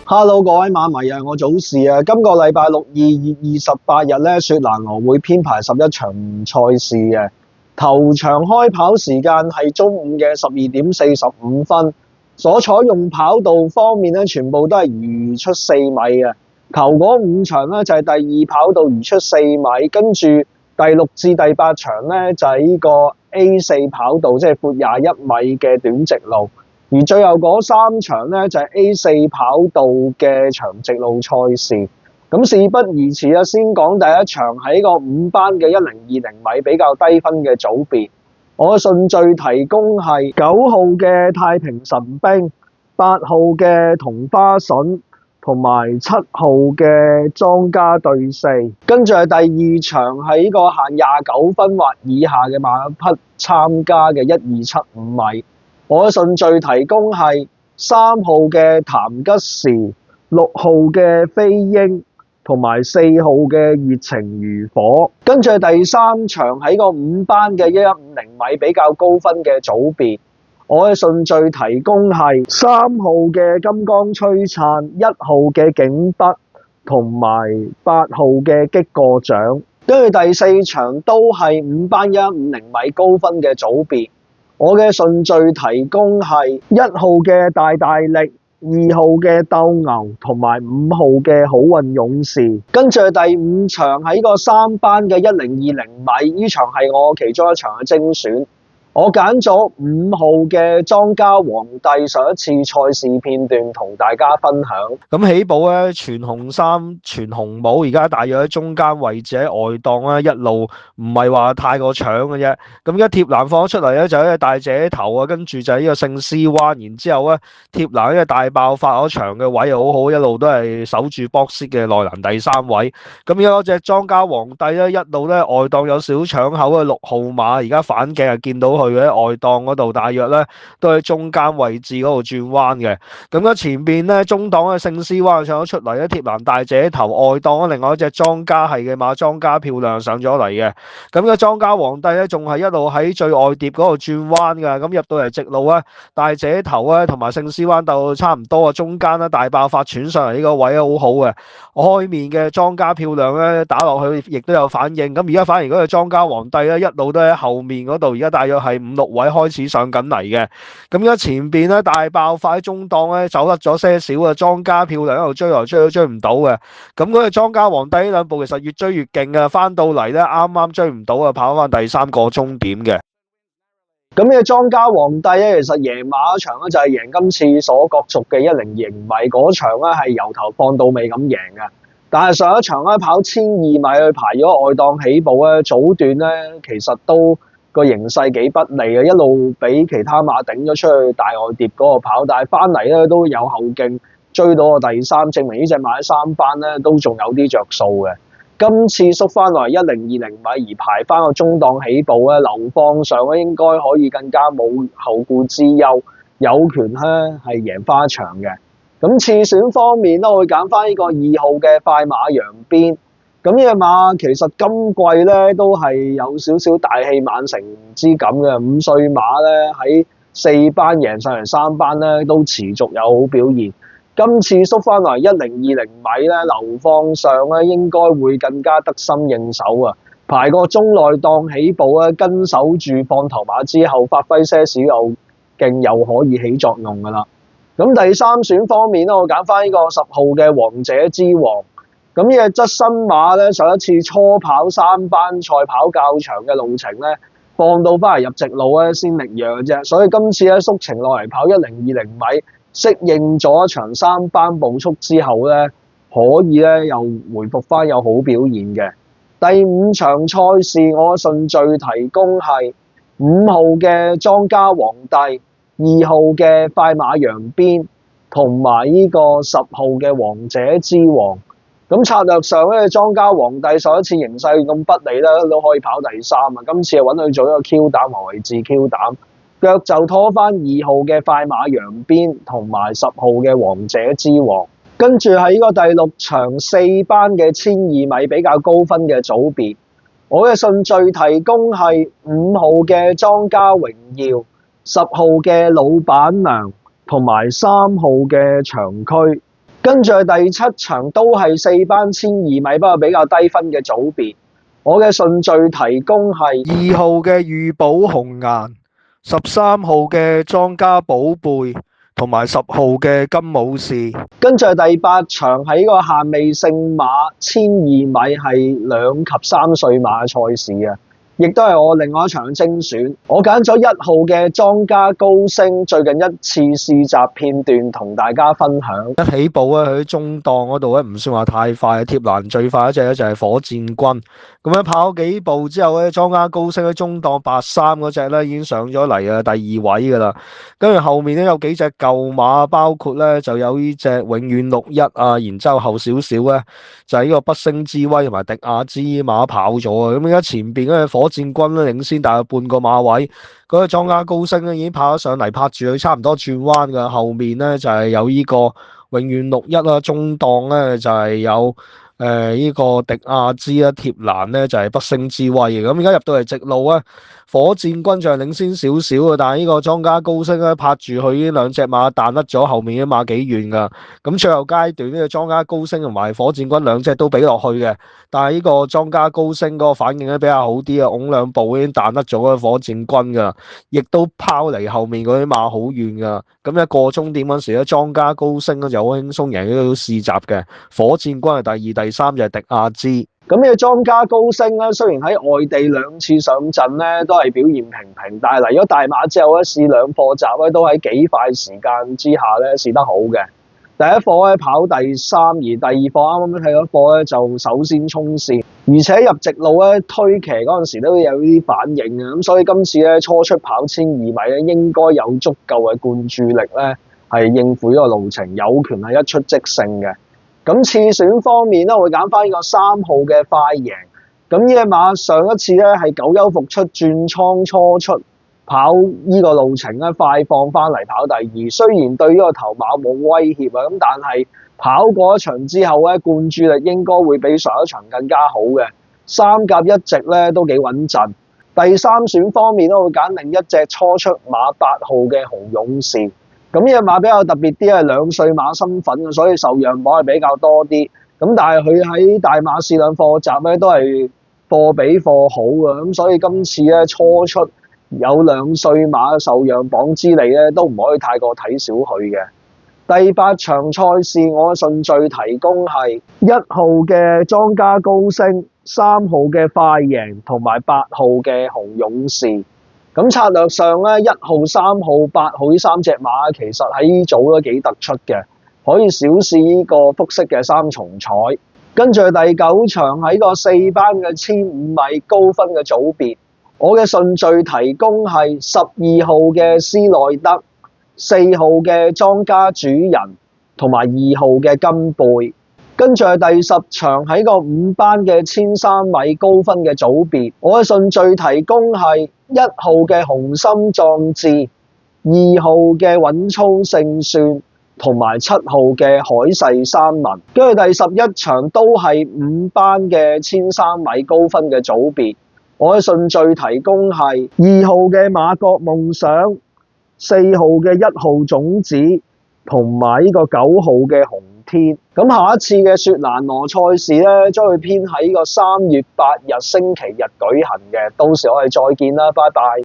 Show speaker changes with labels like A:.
A: Hello，各位馬迷啊，我早市啊，今個禮拜六2月28日咧，雪蘭莪會編排11場賽事嘅。頭場開跑時間係中午嘅12:45，所採用跑道方面咧，全部都係移出4米嘅。頭嗰5場咧就係第2跑道移出4米，跟住第6至第8場咧就係呢個 A4 跑道，即係闊21米嘅短直路。而最後嗰3場咧就係 A4 跑道嘅長直路賽事。咁事不宜遲啊，先講第一場喺個5班嘅1020米比較低分嘅組別。我嘅順序提供係9號嘅太平神兵、8號嘅同花順同埋7號嘅莊家對四。跟住係第二場係呢個限29分或以下嘅馬匹參加嘅1275米。我嘅順序提供係3號嘅譚吉時、6號嘅飛鷹同埋4號嘅熱情如火。跟住第三場喺個5班嘅1150米比較高分嘅組別，我嘅順序提供係3號嘅金剛璀璨、1號嘅景北同埋8號嘅擊過獎。跟住第四場都係5班1150米高分嘅組別。我嘅順序提供係1號嘅大大力、2號嘅鬥牛同埋5號嘅好運勇士。跟住第5場喺個3班嘅1020米，呢場係我其中一場嘅精選。我揀咗5號嘅莊家皇帝上一次賽事片段同大家分享。
B: 咁起步咧，全紅衫、全紅帽，而家大約喺中間位置喺外檔咧，一路唔係話太過搶嘅啫。咁而家貼欄放咗出嚟咧，就係一隻大姐頭啊，跟住就係呢個聖絲灣，然之後咧貼欄呢個大爆發嗰場嘅位又好好，一路都係守住 box 嘅內欄第3位。咁而家嗰隻莊家皇帝咧，一路咧外檔有少搶口嘅6號馬，而家反鏡係見到佢嘅外檔嗰度，大約咧都喺中間位置嗰度轉彎嘅。咁咧前邊咧中檔嘅聖絲灣上咗出嚟咧，貼欄大姐頭外檔另外一隻莊家係嘅馬莊家漂亮上咗嚟嘅。咁嘅莊家皇帝咧仲係一路喺最外碟嗰度轉彎㗎。咁入到嚟直路咧，大姐頭咧同埋聖絲灣鬥差唔多啊，中間咧大爆發傳上嚟呢個位好好嘅。開面嘅莊家漂亮咧打落去亦都有反應。咁而家反而嗰個莊家皇帝咧一路都喺後面嗰度，而家大約係5、6位開始上緊嚟嘅。咁而家前邊咧大爆發喺中檔咧走甩咗些少啊，莊家漂亮一路追來追都追唔到嘅。咁嗰個莊家皇帝呢兩步其實越追越勁啊，翻到嚟咧啱啱追唔到啊，跑翻第3個終點嘅。
A: 咁呢個莊家皇帝咧，其實贏馬場咧就係贏今次所角逐嘅1020米嗰場咧，係由頭放到尾咁贏嘅。但係上一場咧跑1200米去排咗外檔起步咧，早段咧其實都個形勢幾不利嘅，一路俾其他馬頂咗出去大外碟嗰個跑，但係翻嚟咧都有後勁追到個第3，證明呢隻馬喺3班咧都仲有啲着數嘅。今次縮翻落嚟1020米而排翻個中檔起步咧，流放上咧應該可以更加冇後顧之憂，有權咧係贏翻一場嘅。咁次選方面咧，我會揀翻呢個2號嘅快馬揚鞭。咁呢隻馬其實今季咧都係有少少大器晚成之感嘅，5歲馬咧喺4班贏上嚟3班咧都持續有好表現。今次縮翻嚟1020米咧，流放上咧應該會更加得心應手啊！排個中內檔起步咧，跟守住放頭馬之後，發揮些少又勁，又可以起作用噶啦。咁第3選方面咧，我揀翻呢個10號嘅王者之王。咁呢隻側身馬咧，上一次初跑3班賽跑較長嘅路程咧，放到翻嚟入直路咧先力弱嘅啫。所以今次咧縮程落嚟跑1020米。適應咗一場3班步速之後咧，可以咧又回復翻有好表現嘅。第5場賽事，我嘅順序提供係5號嘅莊家皇帝、2號嘅快馬揚鞭同埋呢個10號嘅王者之王。咁策略上咧，莊家皇帝上一次形勢咁不利咧，都可以跑第3啊。今次係揾佢做一個 Q 膽和位置 Q 膽。腳就拖翻2號嘅快馬揚鞭同埋10號嘅王者之王。跟住喺個第6場4班嘅1200米比較高分嘅組別，我嘅順序提供係5號嘅莊家榮耀、10號嘅老闆娘同埋3號嘅長區。跟住係第七場都係4班1200米，不過比較低分嘅組別。我嘅順序提供係
B: 2號嘅御寶紅顏、13號嘅莊家寶貝同埋10號嘅金武士。
A: 跟住係第8場喺個限味聖馬1200米係2及3歲馬嘅賽事啊！亦都係我另外一場精選，我揀咗1號嘅莊家高升，最近一次試習片段同大家分享。
B: 一起步咧，佢喺中檔嗰度咧唔算話太快，貼欄最快一隻咧就係火箭軍。咁樣跑幾步之後咧，莊家高升喺中檔83嗰隻咧已經上咗嚟啊，第2位噶啦。跟住後面咧有幾隻舊馬，包括咧就有呢隻永遠61啊，然之後少少咧就係呢個不勝之威同埋迪亞茲馬跑咗啊。咁而家前邊嗰隻火箭軍咧領先大概半個馬位，嗰個莊家高升咧已經跑咗上嚟，拍住佢差唔多轉彎噶。後面咧就係有呢個永遠61啦，中檔咧就係有呢個迪亞茲啦，貼欄咧就係不勝之威嘅。咁而家入到嚟直路咧，火箭軍就係領先少少嘅，但係呢個莊家高升咧拍住佢呢兩隻馬彈甩咗後面啲馬幾遠噶。咁最後階段呢個莊家高升同埋火箭軍兩隻都俾落去嘅，但係呢個莊家高升嗰個反應咧比較好啲啊，拱兩步已經彈甩咗個火箭軍噶，亦都拋離後面嗰啲馬好遠噶。咁一過終點嗰時咧，莊家高升咧就好輕鬆贏咗個試閘嘅，火箭軍係第2、第3就係迪亞茲。
A: 咁呢個莊家高升咧，雖然喺外地2次上陣咧都係表現平平，但係嚟咗大馬之後咧試2課習咧都喺幾快時間之下咧試得好嘅。第一課咧跑第3，而第2課啱啱睇嗰課咧就首先衝線，而且入直路咧推騎嗰陣時都有啲反應嘅，咁所以今次咧初出跑1200米咧應該有足夠嘅灌注力咧係應付呢個路程，有權係一出即勝嘅。咁次選方面咧，我會揀翻呢個3號嘅快贏。咁呢隻馬上一次咧係久休復出轉倉初出跑呢個路程咧，快放翻嚟跑第2。雖然對呢個頭馬冇威脅啊，咁但係跑過一場之後咧，灌注力應該會比上一場更加好嘅。3甲一直咧都幾穩陣。第3選方面咧，我會揀另一隻初出馬8號嘅紅勇士。咁呢隻馬比較特別啲，係2歲馬身份嘅，所以受讓磅係比較多啲。咁但係佢喺大馬試2課習咧，都係貨比貨好嘅。咁所以今次咧初出有2歲馬嘅受讓磅之利咧，都唔可以太過睇小佢嘅。第8場賽事，我嘅順序提供係1號嘅莊家高升、3號嘅快贏同埋8號嘅紅勇士。咁策略上咧，1號、3號、8號呢3隻馬其實喺呢組都幾突出嘅，可以小試呢個複式嘅3重彩。跟住第9場喺個4班嘅1500米高分嘅組別，我嘅順序提供係12號嘅斯內德、4號嘅莊家主人同埋2號嘅金貝。跟住係第10場喺個5班嘅1300米高分嘅組別，我嘅順序提供係1號嘅雄心壯志、2號嘅穩操勝算同埋7號嘅海誓山盟。跟住第11場都係5班嘅1300米高分嘅組別，我嘅順序提供係2號嘅馬國夢想、4號嘅1號種子同埋呢個9號嘅紅天。咁下一次嘅雪蘭莪賽事咧，將會編喺個3月8日星期日舉行嘅，到時我哋再見啦，拜拜。